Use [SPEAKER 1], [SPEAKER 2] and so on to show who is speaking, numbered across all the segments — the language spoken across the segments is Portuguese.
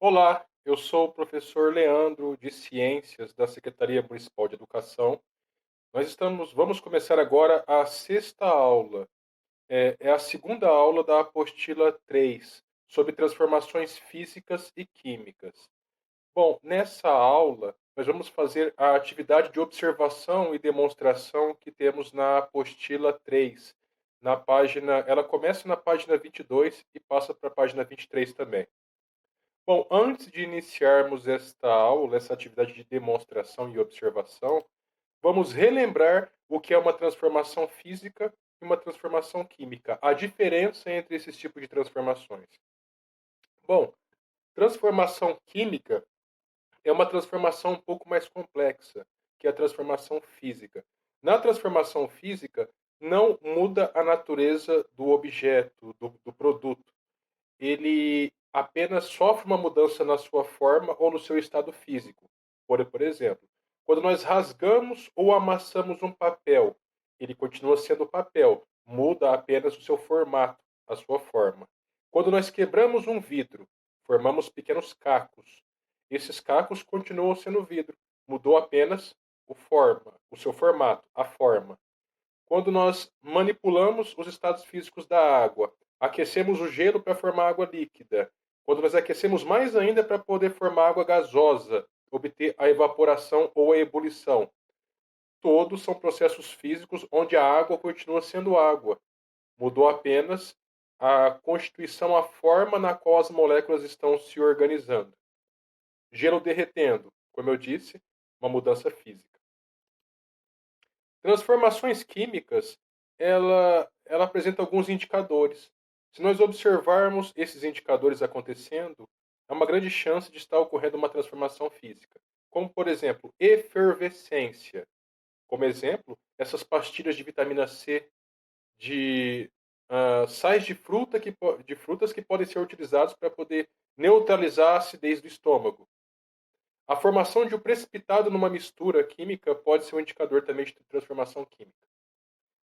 [SPEAKER 1] Olá, eu sou o professor Leandro de Ciências da Secretaria Municipal de Educação. Vamos começar agora a sexta aula. É a segunda aula da apostila 3 sobre transformações físicas e químicas. Bom, nessa aula, nós vamos fazer a atividade de observação e demonstração que temos na apostila 3. Ela começa na página 22 e passa para a página 23 também. Bom, antes de iniciarmos esta aula, essa atividade de demonstração e observação, vamos relembrar o que é uma transformação física e uma transformação química, a diferença entre esses tipos de transformações. Bom, transformação química é uma transformação um pouco mais complexa, que é a transformação física. Na transformação física, não muda a natureza do objeto, do produto. Ele apenas sofre uma mudança na sua forma ou no seu estado físico. Por exemplo, quando nós rasgamos ou amassamos um papel, ele continua sendo papel, muda apenas o seu formato, a sua forma. Quando nós quebramos um vidro, formamos pequenos cacos. Esses cacos continuam sendo vidro, mudou apenas o seu formato, a forma. Quando nós manipulamos os estados físicos da água, aquecemos o gelo para formar água líquida. Quando nós aquecemos mais ainda para poder formar água gasosa, obter a evaporação ou a ebulição. Todos são processos físicos onde a água continua sendo água. Mudou apenas a constituição, a forma na qual as moléculas estão se organizando. Gelo derretendo, como eu disse, uma mudança física. Transformações químicas, ela apresenta alguns indicadores. Se nós observarmos esses indicadores acontecendo, há uma grande chance de estar ocorrendo uma transformação física. Como, por exemplo, efervescência. Como exemplo, essas pastilhas de vitamina C, de sais de frutas que podem ser utilizados para poder neutralizar a acidez do estômago. A formação de um precipitado numa mistura química pode ser um indicador também de transformação química.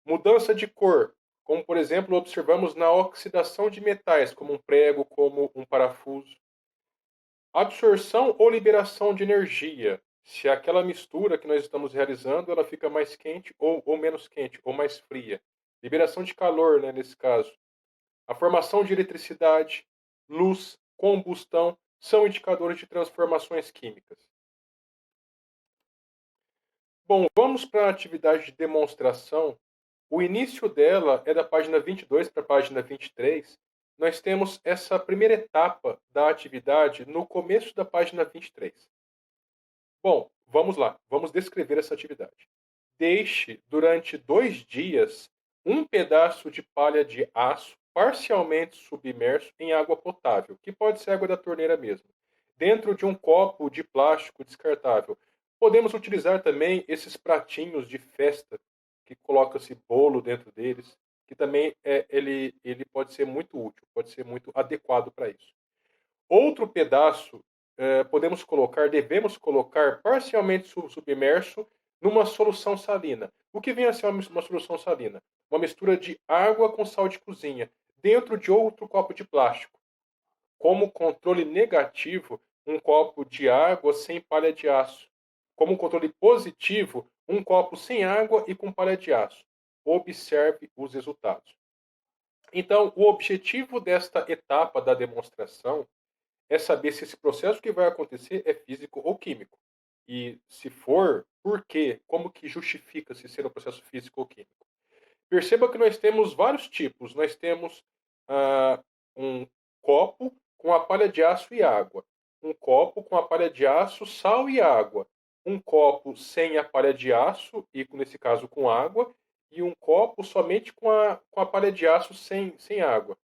[SPEAKER 1] Mudança de cor, como por exemplo observamos na oxidação de metais, como um prego, como um parafuso. Absorção ou liberação de energia, se aquela mistura que nós estamos realizando ela fica mais quente ou menos quente, ou mais fria. Liberação de calor, né, nesse caso. A formação de eletricidade, luz, combustão, são indicadores de transformações químicas. Bom, vamos para a atividade de demonstração. O início dela é da página 22 para a página 23. Nós temos essa primeira etapa da atividade no começo da página 23. Bom, vamos lá, vamos descrever essa atividade. Deixe durante 2 dias um pedaço de palha de aço parcialmente submerso em água potável, que pode ser água da torneira mesmo, dentro de um copo de plástico descartável. Podemos utilizar também esses pratinhos de festa que coloca-se bolo dentro deles, que também ele pode ser muito útil, pode ser muito adequado para isso. Outro pedaço, devemos colocar parcialmente submerso numa solução salina. O que vem a ser uma solução salina? Uma mistura de água com sal de cozinha, dentro de outro copo de plástico. Como controle negativo, um copo de água sem palha de aço. Como controle positivo, um copo sem água e com palha de aço. Observe os resultados. Então, o objetivo desta etapa da demonstração é saber se esse processo que vai acontecer é físico ou químico. E se for, por quê? Como que justifica-se ser um processo físico ou químico? Perceba que nós temos vários tipos. Nós temos um copo com a palha de aço e água. Um copo com a palha de aço, sal e água. Um copo sem a palha de aço, e nesse caso com água. E um copo somente com a palha de aço sem água.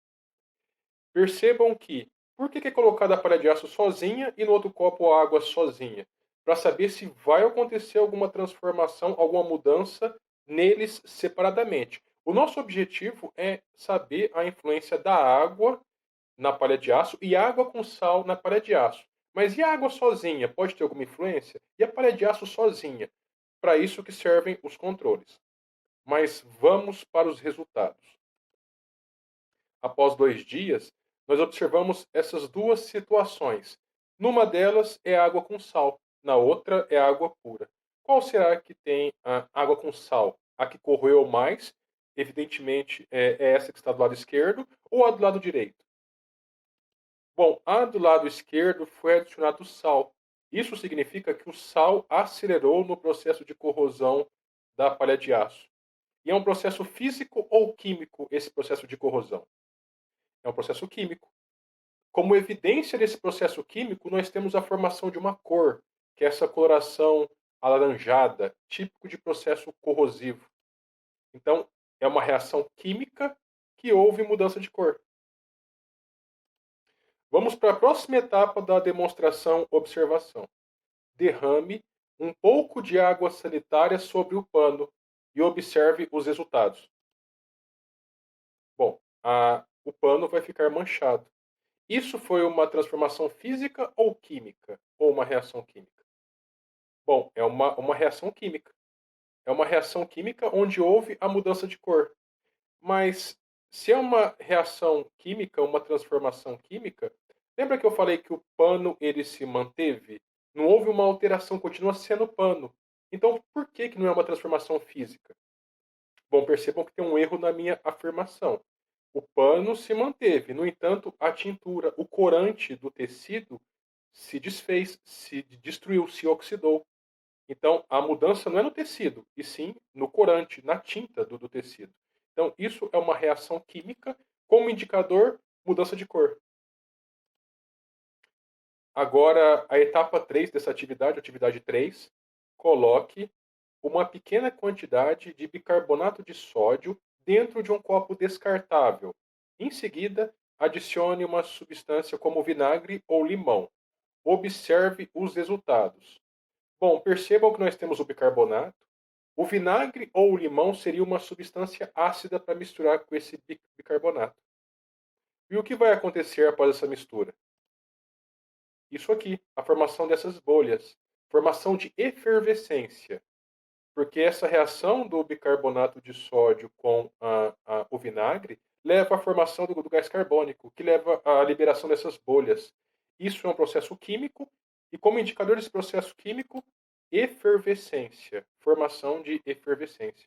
[SPEAKER 1] Percebam que, por que é colocada a palha de aço sozinha e no outro copo a água sozinha? Para saber se vai acontecer alguma transformação, alguma mudança neles separadamente. O nosso objetivo é saber a influência da água na palha de aço e água com sal na palha de aço. Mas e a água sozinha? Pode ter alguma influência? E a palha de aço sozinha? Para isso que servem os controles. Mas vamos para os resultados. Após 2 dias, nós observamos essas duas situações. Numa delas é água com sal, na outra é água pura. Qual será que tem a água com sal? A que corroeu mais, evidentemente, é essa que está do lado esquerdo, ou a do lado direito? Bom, a do lado esquerdo foi adicionado sal. Isso significa que o sal acelerou no processo de corrosão da palha de aço. E é um processo físico ou químico esse processo de corrosão? É um processo químico. Como evidência desse processo químico, nós temos a formação de uma cor, que é essa coloração alaranjada, típico de processo corrosivo. Então, é uma reação química que houve mudança de cor. Vamos para a próxima etapa da demonstração observação. Derrame um pouco de água sanitária sobre o pano e observe os resultados. Bom, o pano vai ficar manchado. Isso foi uma transformação física ou química? Ou uma reação química? Bom, é uma reação química. É uma reação química onde houve a mudança de cor. Mas se é uma reação química, uma transformação química, lembra que eu falei que o pano ele se manteve? Não houve uma alteração, continua sendo pano. Então, por que, que não é uma transformação física? Bom, percebam que tem um erro na minha afirmação. O pano se manteve, no entanto, a tintura, o corante do tecido se desfez, se destruiu, se oxidou. Então, a mudança não é no tecido, e sim no corante, na tinta do tecido. Então, isso é uma reação química, como indicador, mudança de cor. Agora, a etapa 3 dessa atividade, atividade 3, coloque uma pequena quantidade de bicarbonato de sódio dentro de um copo descartável. Em seguida, adicione uma substância como vinagre ou limão. Observe os resultados. Bom, percebam que nós temos o bicarbonato. O vinagre ou o limão seria uma substância ácida para misturar com esse bicarbonato. E o que vai acontecer após essa mistura? Isso aqui, a formação dessas bolhas, formação de efervescência, porque essa reação do bicarbonato de sódio com o vinagre leva à formação do gás carbônico, que leva à liberação dessas bolhas. Isso é um processo químico, e como indicador desse processo químico, efervescência, formação de efervescência.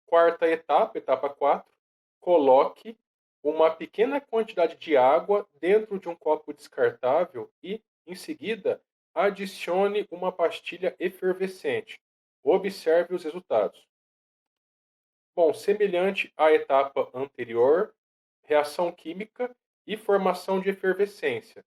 [SPEAKER 1] Quarta etapa, etapa 4, coloque uma pequena quantidade de água dentro de um copo descartável e, em seguida, adicione uma pastilha efervescente. Observe os resultados. Bom, semelhante à etapa anterior, reação química e formação de efervescência.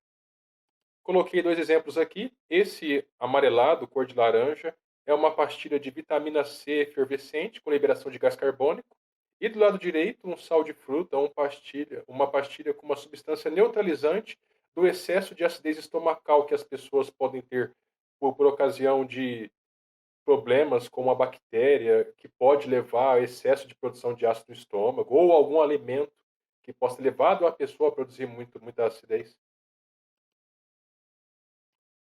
[SPEAKER 1] Coloquei dois exemplos aqui. Esse amarelado, cor de laranja, é uma pastilha de vitamina C efervescente com liberação de gás carbônico. E do lado direito, um sal de fruta, uma pastilha com uma substância neutralizante do excesso de acidez estomacal que as pessoas podem ter por ocasião de problemas como a bactéria, que pode levar a excesso de produção de ácido no estômago, ou algum alimento que possa ter levado a pessoa a produzir muita acidez.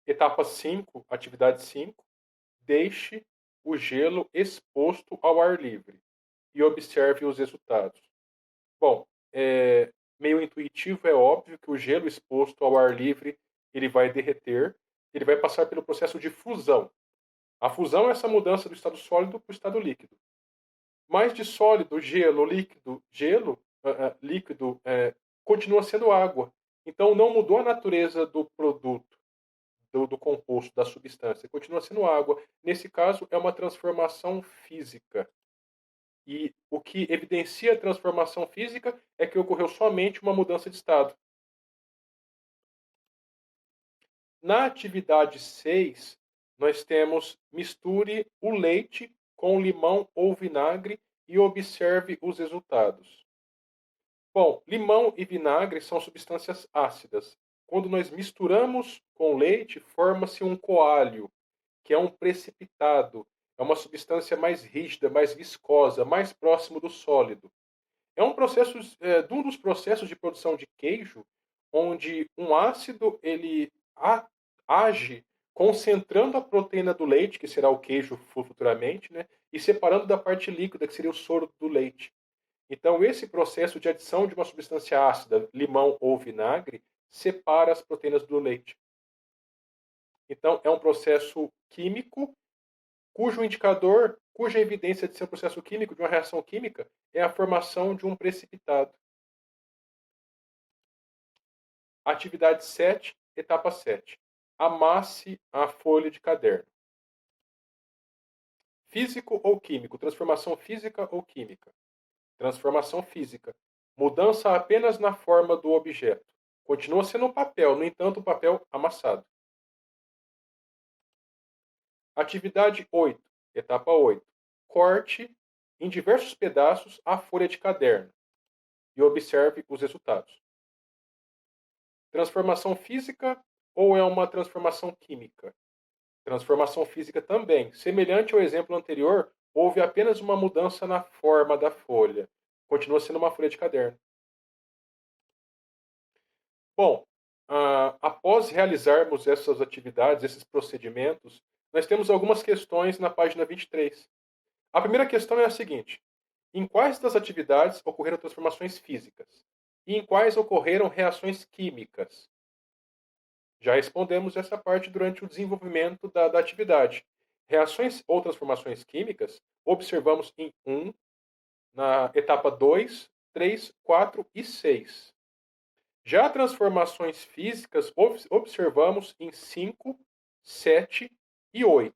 [SPEAKER 1] Etapa 5, atividade 5, deixe o gelo exposto ao ar livre e observe os resultados. Bom, meio intuitivo, é óbvio que o gelo exposto ao ar livre ele vai derreter, ele vai passar pelo processo de fusão. A fusão é essa mudança do estado sólido para o estado líquido. Mas de sólido, líquido, continua sendo água. Então não mudou a natureza do produto do composto, da substância, continua sendo água. Nesse caso, é uma transformação física. E o que evidencia a transformação física é que ocorreu somente uma mudança de estado. Na atividade 6, nós temos misture o leite com limão ou vinagre e observe os resultados. Bom, limão e vinagre são substâncias ácidas. Quando nós misturamos com leite, forma-se um coalho, que é um precipitado. É uma substância mais rígida, mais viscosa, mais próximo do sólido. É um processo, de um dos processos de produção de queijo, onde um ácido ele age concentrando a proteína do leite, que será o queijo futuramente, né, e separando da parte líquida, que seria o soro do leite. Então, esse processo de adição de uma substância ácida, limão ou vinagre, separa as proteínas do leite. Então, é um processo químico cujo indicador, cuja evidência de ser um processo químico, de uma reação química, é a formação de um precipitado. Atividade 7, etapa 7. Amasse a folha de caderno. Físico ou químico? Transformação física ou química? Transformação física. Mudança apenas na forma do objeto. Continua sendo um papel, no entanto, um papel amassado. Atividade 8, etapa 8. Corte em diversos pedaços a folha de caderno e observe os resultados. Transformação física ou é uma transformação química? Transformação física também. Semelhante ao exemplo anterior, houve apenas uma mudança na forma da folha. Continua sendo uma folha de caderno. Bom, após realizarmos essas atividades, esses procedimentos, nós temos algumas questões na página 23. A primeira questão é a seguinte: em quais das atividades ocorreram transformações físicas? E em quais ocorreram reações químicas? Já respondemos essa parte durante o desenvolvimento da atividade. Reações ou transformações químicas observamos em 1, na etapa 2, 3, 4 e 6. Já transformações físicas observamos em 5, 7 e 8.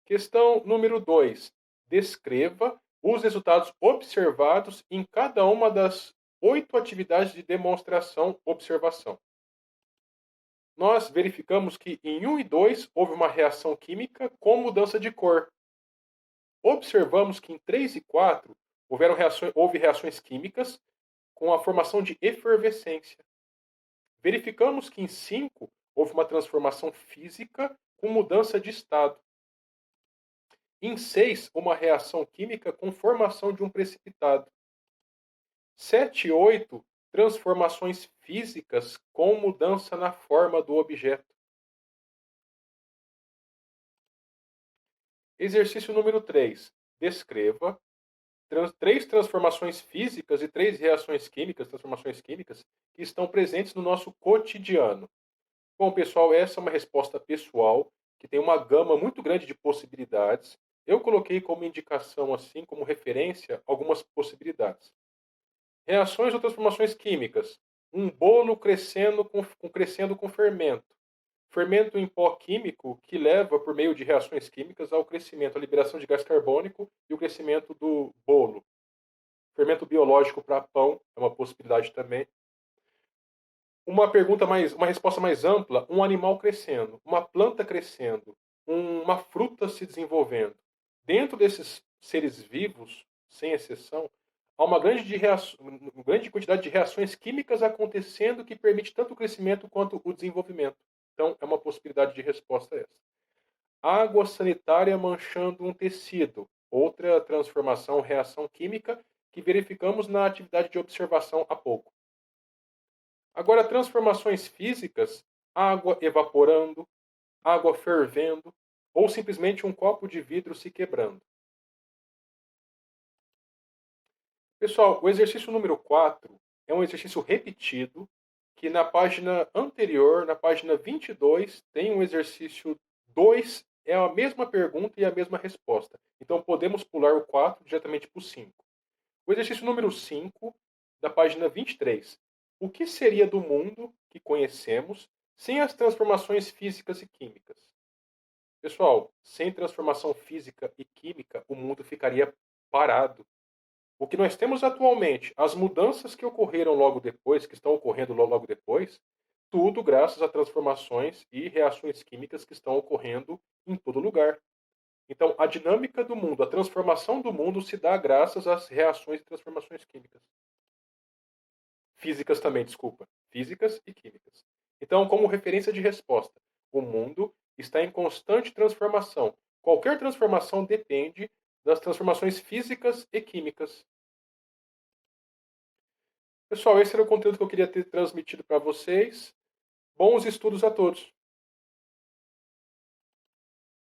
[SPEAKER 1] Questão número 2. Descreva os resultados observados em cada uma das 8 atividades de demonstração observação. Nós verificamos que em 1 e 2 houve uma reação química com mudança de cor. Observamos que em 3 e 4 houve reações químicas com a formação de efervescência. Verificamos que em 5 houve uma transformação física com mudança de estado. Em 6, uma reação química com formação de um precipitado. 7 e 8, transformações físicas com mudança na forma do objeto. Exercício número 3. Descreva 3 transformações físicas e 3 reações químicas, transformações químicas, que estão presentes no nosso cotidiano. Bom, pessoal, essa é uma resposta pessoal, que tem uma gama muito grande de possibilidades. Eu coloquei como indicação, assim, como referência, algumas possibilidades. Reações ou transformações químicas. Um bolo crescendo com fermento. Fermento em pó químico que leva, por meio de reações químicas, ao crescimento, à liberação de gás carbônico e o crescimento do bolo. Fermento biológico para pão é uma possibilidade também. Uma resposta mais ampla: um animal crescendo, uma planta crescendo, uma fruta se desenvolvendo. Dentro desses seres vivos, sem exceção, há uma grande quantidade de reações químicas acontecendo que permite tanto o crescimento quanto o desenvolvimento. Então, é uma possibilidade de resposta essa. Água sanitária manchando um tecido. Outra transformação, reação química que verificamos na atividade de observação há pouco. Agora, transformações físicas, água evaporando, água fervendo, ou simplesmente um copo de vidro se quebrando. Pessoal, o exercício número 4 é um exercício repetido, que na página anterior, na página 22, tem um exercício 2, é a mesma pergunta e a mesma resposta. Então podemos pular o 4 diretamente para o 5. O exercício número 5, da página 23. O que seria do mundo que conhecemos sem as transformações físicas e químicas? Pessoal, sem transformação física e química, o mundo ficaria parado. O que nós temos atualmente, as mudanças que ocorreram logo depois, que estão ocorrendo logo depois, tudo graças a transformações e reações químicas que estão ocorrendo em todo lugar. Então, a dinâmica do mundo, a transformação do mundo se dá graças às reações e transformações químicas. Físicas também, desculpa. Físicas e químicas. Então, como referência de resposta, o mundo está em constante transformação. Qualquer transformação depende das transformações físicas e químicas. Pessoal, esse era o conteúdo que eu queria ter transmitido para vocês. Bons estudos a todos!